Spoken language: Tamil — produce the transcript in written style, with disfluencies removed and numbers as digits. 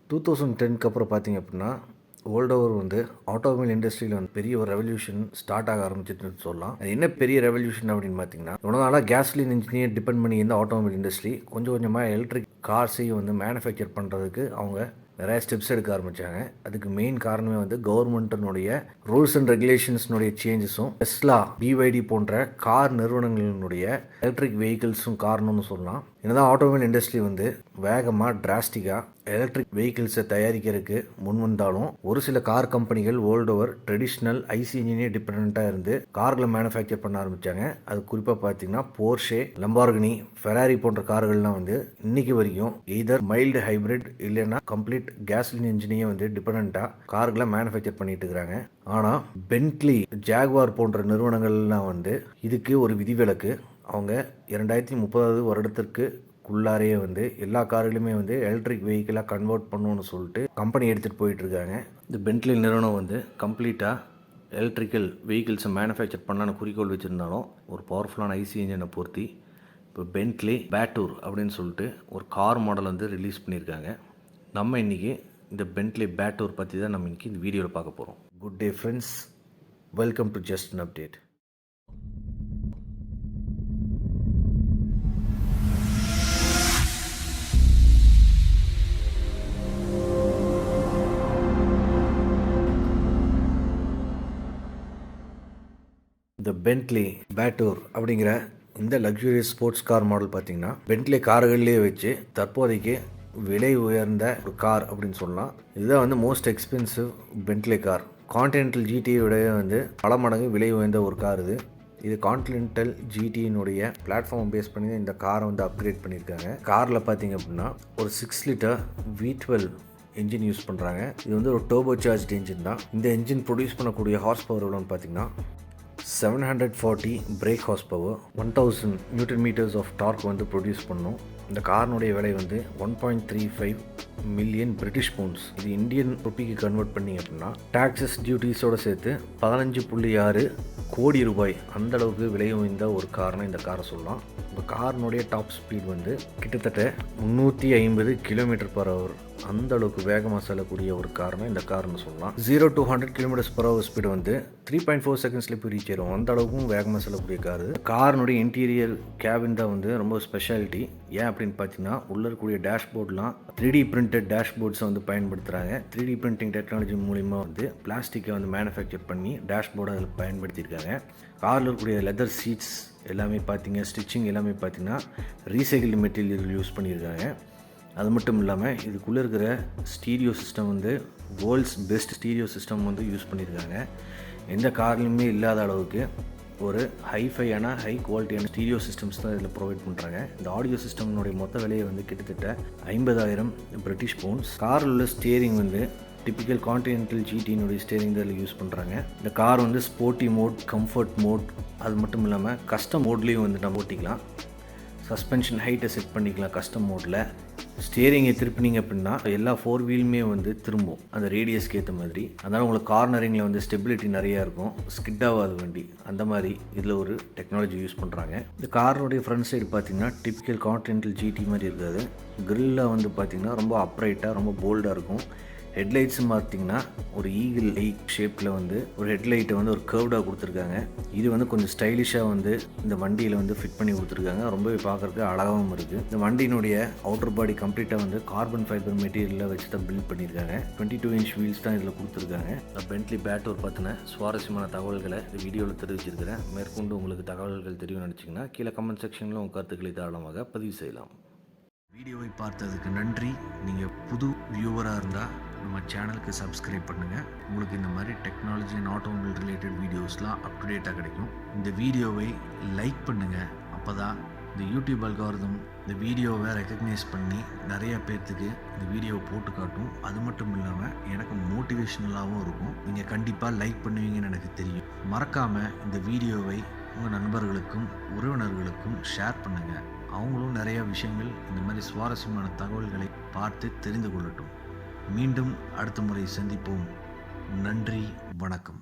2010க்கு அப்புறம் பார்த்தீங்க அப்படின்னா வேர்ல்டு ஓவர் வந்து ஆட்டோமொபைல் இண்டஸ்ட்ரியில் வந்து பெரிய ஒரு ரெவல்யூஷன் ஸ்டார்ட் ஆக ஆரம்பிச்சிட்டுன்னு சொல்லலாம். அது என்ன பெரிய ரெவல்யூஷன் அப்படின்னு பார்த்தீங்கன்னா, இவ்வளோ நாளாக கேஸ்லின் இன்ஜினியர் டிபெண்ட் பண்ணி இருந்த ஆட்டோமொபைல் இண்டஸ்ட்ரி கொஞ்சம் கொஞ்சமாக எலக்ட்ரிக் கார்ஸையும் வந்து மேனுஃபேக்சர் பண்ணுறதுக்கு அவங்க நிறைய ஸ்டெப்ஸ் எடுக்க ஆரம்பித்தாங்க. அதுக்கு மெயின் காரணமே வந்து கவர்மெண்ட்டினுடைய ரூல்ஸ் அண்ட் ரெகுலேஷன்ஸ்னுடைய சேஞ்சஸும் டெஸ்லா, பிவைடி போன்ற கார் நிறுவனங்களினுடைய எலக்ட்ரிக் வெஹிக்கிள்ஸும் காரணம்னு சொல்லலாம். என்னதான் ஆட்டோமொபைல் இண்டஸ்ட்ரி வந்து வேகமாக டிராஸ்டிக்காக எலக்ட்ரிக் வெஹிக்கிள்ஸை தயாரிக்கிறதுக்கு முன் வந்தாலும் ஒரு சில கார் கம்பெனிகள் வேர்ல்டு ஓவர் ட்ரெடிஷ்னல் ஐசி இன்ஜினே டிபெண்ட்டாக இருந்து கார்களை மேனுஃபேக்சர் பண்ண ஆரம்பித்தாங்க. அது குறிப்பாக பார்த்தீங்கன்னா போர்ஷே, லம்பார்கினி, ஃபெராரி போன்ற கார்கள்லாம் வந்து இன்னைக்கு வரைக்கும் எய்தர் மைல்டு ஹைப்ரிட் இல்லைன்னா கம்ப்ளீட் கேஸ்லின் இன்ஜினையே வந்து டிபெண்ட்டாக கார்களை மேனுஃபேக்சர் பண்ணிட்டு இருக்கிறாங்க. ஆனால் பென்ட்லி, ஜாக்வார் போன்ற நிறுவனங்கள்லாம் வந்து இதுக்கு ஒரு விதிவிலக்கு. அவங்க 2030 வருடத்திற்கு குள்ளாரையே வந்து எல்லா கார்களுமே வந்து எலக்ட்ரிக் வெஹிக்கிளாக கன்வெர்ட் பண்ணணும்னு சொல்லிட்டு கம்பெனி எடுத்துகிட்டு போயிட்டுருக்காங்க. இந்த பென்ட்லி நிறுவனம் வந்து கம்ப்ளீட்டாக எலக்ட்ரிக்கல் வெஹிக்கிள்ஸை மேனுஃபேக்சர் பண்ணலான்னு குறிக்கோள் வச்சுருந்தாலும் ஒரு பவர்ஃபுல்லான ஐசி இன்ஜினை பொருத்தி இப்போ பென்ட்லி பேட்டூர் அப்படின்னு சொல்லிட்டு ஒரு கார் மாடல் வந்து ரிலீஸ் பண்ணியிருக்காங்க. நம்ம இன்றைக்கி இந்த பென்ட்லி பேட்டூர் பற்றி தான் நம்ம இன்றைக்கி இந்த வீடியோவில் பார்க்க போகிறோம். Good day friends, welcome to just an update. இந்த பென்ட்லி பேட்டூர் அப்படிங்கிற இந்த லக்ஸுரியஸ் ஸ்போர்ட்ஸ் கார் மாடல் பார்த்தீங்கன்னா பென்ட்லி கார்கள்லேயே வச்சு தற்போதைக்கு விலை உயர்ந்த ஒரு கார் அப்படின்னு சொல்லலாம். இதுதான் வந்து most expensive Bentley car. Continental ஜிடியோடைய வந்து பல மடங்கு விலை உயர்ந்த ஒரு கார் இது கான்டினென்டல் ஜிடியினுடைய பிளாட்ஃபார்ம் பேஸ் பண்ணி தான் இந்த காரை வந்து அப்கிரேட் பண்ணியிருக்காங்க. காரில் பார்த்தீங்க அப்படின்னா ஒரு 6 லிட்டர் V12 என்ஜின் யூஸ் பண்ணுறாங்க. இது வந்து ஒரு டர்போ சார்ஜ் என்ஜின் தான். இந்த என்ஜின் ப்ரொடியூஸ் பண்ணக்கூடிய ஹார்ஸ் பவர் எவ்வளோன்னு பார்த்தீங்கன்னா 740 brake horsepower, 1000 newton metres of torque வந்து ப்ரொடியூஸ் பண்ணும். இந்த காரினுடைய விலை வந்து 1.35 மில்லியன் பிரிட்டிஷ் பவுண்ட்ஸ். இது இந்தியன் ருப்பிக்கு கன்வெர்ட் பண்ணி அப்படின்னா டாக்ஸஸ் டியூட்டிஸோடு சேர்த்து 15.6 கோடி ரூபாய் அந்த அளவுக்கு விலை உயர்ந்த ஒரு காரணம் இந்த காரை சொல்லலாம். இந்த காரினுடைய டாப் ஸ்பீட் வந்து கிட்டத்தட்ட 350 km/h அந்த அளவுக்கு வேகமாக செல்லக்கூடிய ஒரு காரணம் இந்த கார்னு சொல்லலாம். 0 to 100 km/h ஸ்பீடு வந்து 3.4 செகண்ட்ஸ்லேயே போய் ரீச் ஆயிடும். அந்த அளவுக்கும் வேகமாக செல்லக்கூடிய கார். காரினுடைய இன்டீரியர் கேபின் தான் வந்து ரொம்ப ஸ்பெஷாலிட்டி. ஏன் அப்படின்னு பார்த்தீங்கன்னா உள்ள இருக்கக்கூடிய டேஷ்போர்ட்லாம் 3D பிரிண்டட் டேஷ்போர்ட்ஸை வந்து பயன்படுத்துகிறாங்க. 3D பிரிண்டிங் டெக்னாலஜி மூலிமா வந்து பிளாஸ்டிக்கை வந்து மேனுஃபேக்சர் பண்ணி டேஷ்போர்டை அதில் பயன்படுத்தியிருக்காங்க. காரில் இருக்கக்கூடிய லெதர் சீட்ஸ் எல்லாமே பார்த்தீங்க, ஸ்டிச்சிங் எல்லாமே பார்த்தீங்கன்னா ரீசைக்கிள்டு மெட்டீரியல் யூஸ் பண்ணியிருக்காங்க. அது மட்டும் இல்லாமல் இதுக்குள்ளே இருக்கிற ஸ்டீரியோ சிஸ்டம் வந்து வேர்ல்ட்ஸ் பெஸ்ட் ஸ்டீரியோ சிஸ்டம் வந்து யூஸ் பண்ணியிருக்காங்க. எந்த கார்லையுமே இல்லாத அளவுக்கு ஒரு ஹைஃபையான ஹை குவாலிட்டியான ஸ்டீரியோ சிஸ்டம்ஸ் தான் இதில் ப்ரொவைட் பண்ணுறாங்க. இந்த ஆடியோ சிஸ்டம்னுடைய மொத்த விலையை வந்து கிட்டத்தட்ட 50,000 பிரிட்டிஷ் பவுண்ட்ஸ். காரில் உள்ள ஸ்டியரிங் வந்து டிப்பிக்கல் கான்டினென்டல் ஜிடியினுடைய ஸ்டியரிங் தான் இதில் யூஸ் பண்ணுறாங்க. இந்த கார் வந்து ஸ்போர்ட்டி மோட், கம்ஃபர்ட் மோட், அது மட்டும் இல்லாமல் கஸ்டம் மோட்லேயும் வந்து நம்ம ஓட்டிக்கலாம். சஸ்பென்ஷன் ஹைட்டை செட் பண்ணிக்கலாம் கஸ்டம் மோடில். ஸ்டியரிங்கை திருப்பினீங்க அப்படின்னா எல்லா 4 வீலுமே வந்து திரும்பும் அந்த ரேடியஸ்க்கு ஏற்ற மாதிரி. அதனால் உங்களுக்கு கார்னரிங்கில் வந்து ஸ்டெபிலிட்டி நிறையா இருக்கும், ஸ்கிட் ஆகாது வண்டி. அந்த மாதிரி இதில் ஒரு டெக்னாலஜி யூஸ் பண்ணுறாங்க. இந்த காரோடைய ஃப்ரண்ட் சைடு பார்த்தீங்கன்னா டிப்பிக்கல் கான்டினென்டல் ஜிடி மாதிரி இருக்காது. கிரில்லில் வந்து பார்த்திங்கன்னா ரொம்ப அப்ரைட்டாக ரொம்ப போல்டாக இருக்கும். ஹெட்லைட்ஸும் பார்த்தீங்கன்னா ஒரு ஈகிள் ஐ ஷேப்பில் வந்து ஒரு ஹெட்லைட்டை வந்து ஒரு கர்வ்டாக கொடுத்துருக்காங்க. இது வந்து கொஞ்சம் ஸ்டைலிஷாக வந்து இந்த வண்டியில் வந்து ஃபிட் பண்ணி கொடுத்துருக்காங்க. ரொம்பவே பார்க்குறதுக்கு அழகாகவும் இருக்குது. இந்த வண்டியினுடைய அவுட்டர் பாடி கம்ப்ளீட்டாக வந்து கார்பன் ஃபைபர் மெட்டீரியலில் வச்சு தான் பில்ட் பண்ணியிருக்காங்க. 22 inch வீல்ஸ் தான் இதில் கொடுத்துருக்காங்க. நான் பென்ட்லி பேட்டூர் பற்றின சுவாரஸ்யமான தகவல்களை இந்த வீடியோவில் தெரிவிச்சிருக்கிறேன். மேற்கொண்டு உங்களுக்கு தகவல்கள் தெரியும்னு நினச்சிங்கன்னா கீழே கமெண்ட் செக்ஷனில் உங்கள் கருத்துக்களை தாராளமாக பதிவு செய்யலாம். வீடியோவை பார்த்ததுக்கு நன்றி. நீங்கள் புது வியூவராக இருந்தால் நம்ம சேனலுக்கு சப்ஸ்கிரைப் பண்ணுங்கள். உங்களுக்கு இந்த மாதிரி டெக்னாலஜி அண்ட் ஆட்டோமொபைல் ரிலேட்டட் வீடியோஸ்லாம் அப்டுடேட்டாக கிடைக்கும். இந்த வீடியோவை லைக் பண்ணுங்கள். அப்போ தான் இந்த யூடியூப் அல்காரிதம் இந்த வீடியோவை ரெக்கக்னைஸ் பண்ணி நிறைய பேர்த்துக்கு இந்த வீடியோவை போட்டு காட்டும். அது மட்டும் இல்லாமல் எனக்கு மோட்டிவேஷ்னலாகவும் இருக்கும். நீங்கள் கண்டிப்பாக லைக் பண்ணுவீங்கன்னு எனக்கு தெரியும். மறக்காமல் இந்த வீடியோவை உங்கள் நண்பர்களுக்கும் உறவினர்களுக்கும் ஷேர் பண்ணுங்கள். அவங்களும் நிறைய விஷயங்கள் இந்த மாதிரி சுவாரஸ்யமான தகவல்களை பார்த்து தெரிந்து கொள்ளட்டும். மீண்டும் அடுத்த முறை சந்திப்போம். நன்றி, வணக்கம்.